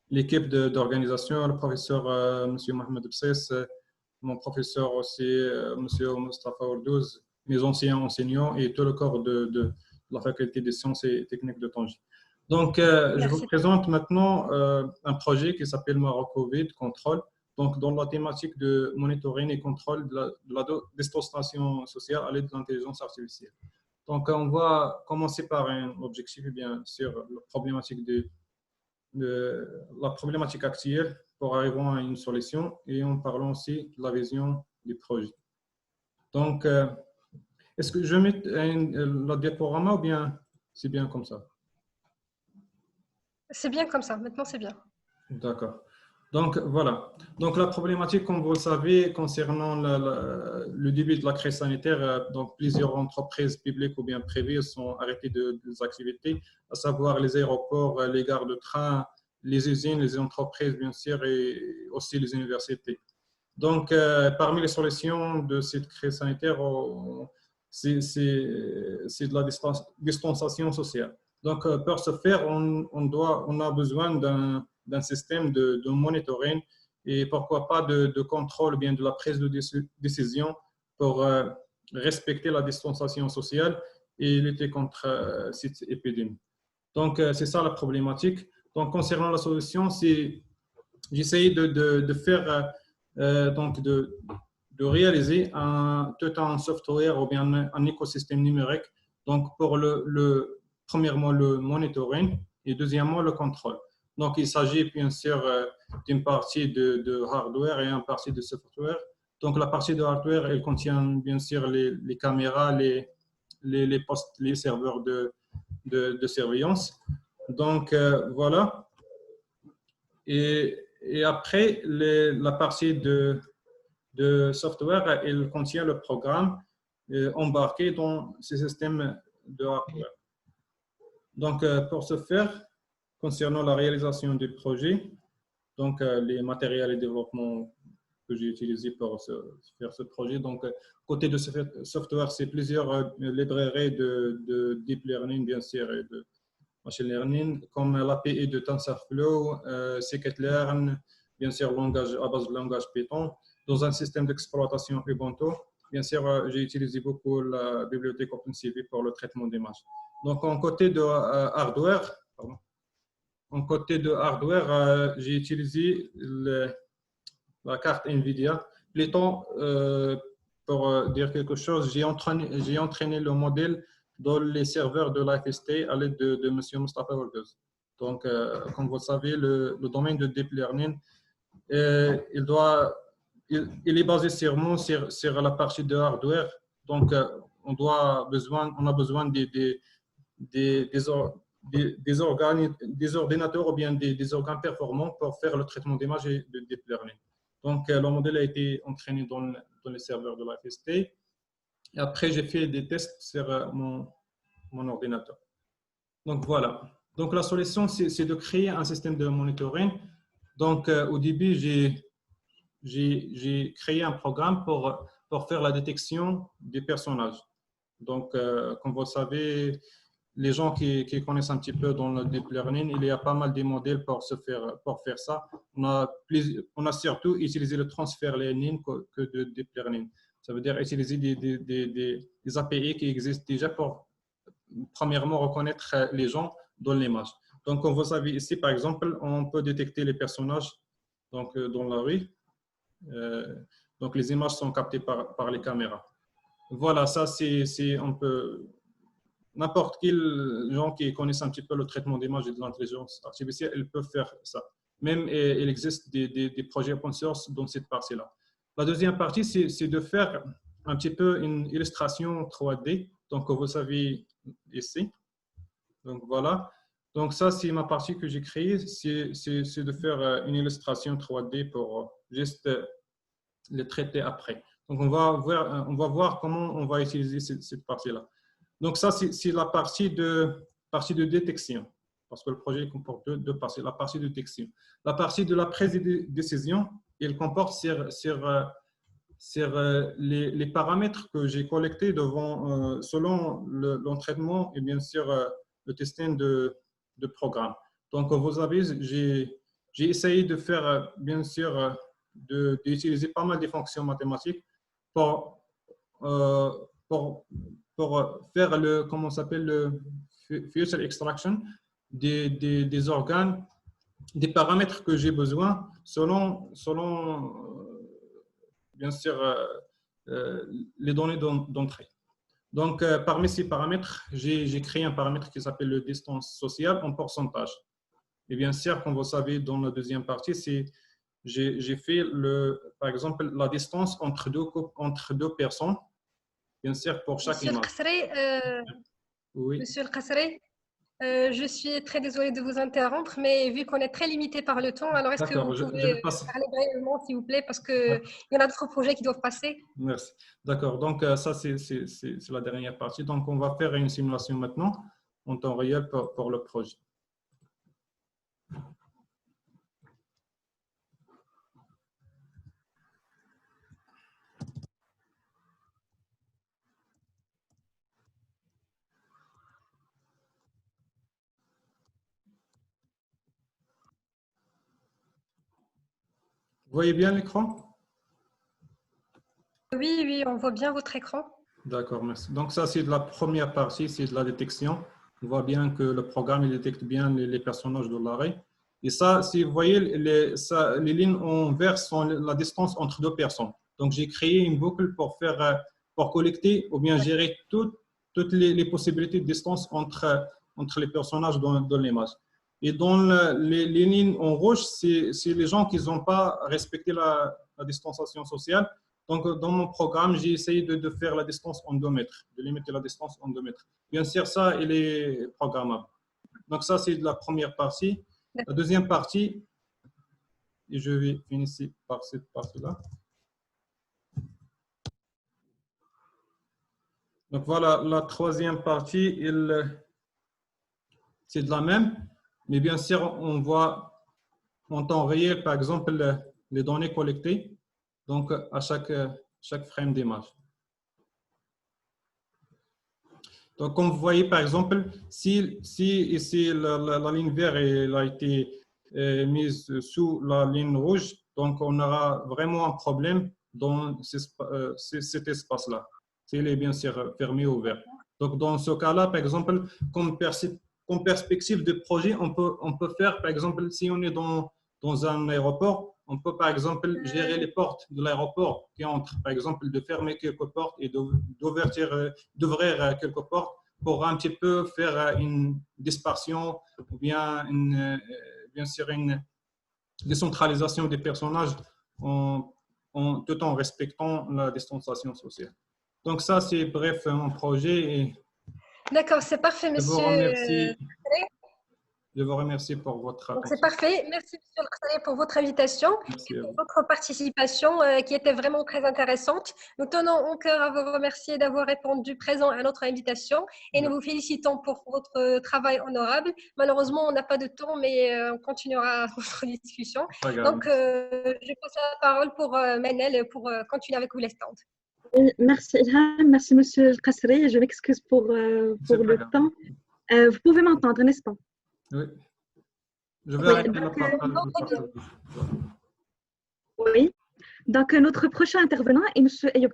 l'équipe d'organisation, le professeur M. Mohamed Bsess, mon professeur aussi, M. Mustafa Ouardouz, mes anciens enseignants et tout le corps de la faculté des sciences et techniques de Tanger. Donc, je vous présente maintenant un projet qui s'appelle Maroc-Covid Contrôle, donc dans la thématique de monitoring et contrôle de la distorsion sociale à l'aide de l'intelligence artificielle. Donc, on va commencer par un objectif, bien sûr, la problématique actuelle pour arriver à une solution et en parlant aussi de la vision du projet. Donc, est-ce que je mets le diaporama ou bien c'est bien comme ça? C'est bien comme ça, maintenant c'est bien. D'accord. Donc, voilà. Donc, la problématique, comme vous le savez, concernant le début de la crise sanitaire, donc plusieurs entreprises publiques ou bien privées sont arrêtées des activités, à savoir les aéroports, les gares de train, les usines, les entreprises, bien sûr, et aussi les universités. Donc, parmi les solutions de cette crise sanitaire, c'est de la distanciation sociale. Donc, pour ce faire, on a besoin d'un système de monitoring et pourquoi pas de contrôle bien de la prise de décision pour respecter la distanciation sociale et lutter contre cette épidémie. Donc, c'est ça la problématique. Donc, concernant la solution, j'essaie de faire, donc de réaliser tout un software ou bien un écosystème numérique. Donc, pour premièrement, le monitoring et deuxièmement, le contrôle. Donc, il s'agit bien sûr d'une partie de hardware et une partie de software. Donc, la partie de hardware, elle contient bien sûr les caméras, les serveurs de surveillance. Donc, voilà. Et après, la partie de software, elle contient le programme embarqué dans ce système de hardware. Donc, pour ce faire, concernant la réalisation du projet, donc les matériels et développement que j'ai utilisés pour faire ce projet. Donc, côté de ce software, c'est plusieurs librairies de deep learning, bien sûr, et de machine learning, comme l'API de TensorFlow, scikit-learn, bien sûr, langage à base de langage Python, dans un système d'exploitation Ubuntu. Bien sûr, j'ai utilisé beaucoup la bibliothèque OpenCV pour le traitement d'images. Donc, en côté de hardware, j'ai utilisé la carte NVIDIA. Plutôt, pour dire quelque chose, j'ai entraîné le modèle dans les serveurs de l'IFST à l'aide de M. Mustafa Ouardouz. Donc, comme vous le savez, le domaine de Deep Learning, il est basé sur la partie de hardware. Donc, on a besoin des ordinateurs ou bien des organes performants pour faire le traitement d'image et de Deep Learning. Donc, le modèle a été entraîné dans les serveurs de l'IFST. Et après, j'ai fait des tests sur mon ordinateur. Donc, voilà. Donc, la solution, c'est de créer un système de monitoring. Donc, au début, j'ai créé un programme pour faire la détection des personnages. Donc, comme vous le savez, les gens qui connaissent un petit peu dans le deep learning, il y a pas mal de modèles pour faire ça. On a surtout utilisé le transfer learning que de deep learning. Ça veut dire utiliser des API qui existent déjà pour, premièrement, reconnaître les gens dans l'image. Donc, comme vous savez ici, par exemple, on peut détecter les personnages donc, dans la rue. Donc, les images sont captées par les caméras. Voilà, ça, c'est un peu... N'importe quel gens qui connaissent un petit peu le traitement d'image et de l'intelligence artificielle, ils peuvent faire ça. Même, il existe des projets open source dans cette partie-là. La deuxième partie, c'est de faire un petit peu une illustration 3D. Donc, vous savez ici. Donc, voilà. Donc, ça, c'est ma partie que j'ai créée. C'est de faire une illustration 3D pour juste le traiter après. Donc, on va voir comment on va utiliser cette partie-là. Donc, ça, c'est la partie de détection, parce que le projet comporte deux parties. La partie de détection. La partie de la prise de décision, elle comporte sur les paramètres que j'ai collectés selon l'entraînement et bien sûr le testing de programme. Donc, vous avez, j'ai essayé de faire, bien sûr, d'utiliser pas mal de fonctions mathématiques pour, euh, pour, pour faire le, comment ça s'appelle, le future extraction des organes, des paramètres que j'ai besoin selon bien sûr, les données d'entrée. Donc, parmi ces paramètres, j'ai créé un paramètre qui s'appelle le distance sociale en pourcentage. Et bien sûr, comme vous savez, dans la deuxième partie, j'ai fait, par exemple, la distance entre deux personnes, bien sûr, pour chaque Monsieur image. Al-Qasri, Oui, Monsieur Al-Qasri, je suis très désolée de vous interrompre, mais vu qu'on est très limité par le temps, alors est-ce que d'accord, vous je pouvez vais passer. parler brièvement, s'il vous plaît, parce qu'il y en a d'autres projets qui doivent passer. Merci. D'accord, donc ça, c'est la dernière partie. Donc, on va faire une simulation maintenant en temps réel pour le projet. Vous voyez bien l'écran? Oui, oui, on voit bien votre écran. D'accord, merci. Donc, ça, c'est de la première partie, c'est de la détection. On voit bien que le programme il détecte bien les personnages de l'arrêt. Et ça, si vous voyez, les lignes en vert sont la distance entre deux personnes. Donc, j'ai créé une boucle pour collecter ou bien gérer toutes les possibilités de distance entre les personnages dans l'image. Et dans les lignes en rouge, c'est les gens qui n'ont pas respecté la distanciation sociale. Donc, dans mon programme, j'ai essayé de faire la distance en 2 mètres, de limiter la distance en 2 mètres. Bien sûr, ça, il est programmable. Donc, ça, c'est la première partie. La deuxième partie, et je vais finir par cette partie-là. Donc, voilà, la troisième partie, c'est de la même, mais bien sûr, on voit en temps réel, par exemple, les données collectées, donc à chaque frame d'image. Donc, comme vous voyez, par exemple, si ici la ligne verte a été mise sous la ligne rouge, donc on aura vraiment un problème dans cet espace-là, s'il est bien sûr fermé ou ouvert. Donc, dans ce cas-là, par exemple, comme perspective de projet, on peut faire, par exemple, si on est dans un aéroport, on peut, par exemple, gérer les portes de l'aéroport qui entrent, par exemple, de fermer quelques portes et d'ouvrir quelques portes pour un petit peu faire une dispersion ou bien, bien sûr, une décentralisation des personnages tout en respectant la distanciation sociale. Donc ça, c'est bref un projet et D'accord, c'est parfait, je vous monsieur. remercie. Je vous remercie pour votre Donc, c'est attention. parfait. Merci, monsieur Al-Qasri, pour votre invitation Merci et à pour vous. votre participation qui était vraiment très intéressante. Nous tenons en cœur à vous remercier d'avoir répondu présent à notre invitation et nous vous félicitons pour votre travail honorable. Malheureusement, on n'a pas de temps, mais on continuera notre discussion. Pas grave. Donc, je passe la parole pour Manel pour continuer avec vous les stands. Merci Ilham, merci Monsieur Al-Qasri. Je m'excuse pour le temps. Vous pouvez m'entendre, n'est-ce pas? Oui. Je vais Oui, arrêter donc, le partage. oui. Donc, notre prochain intervenant est Monsieur Ayoub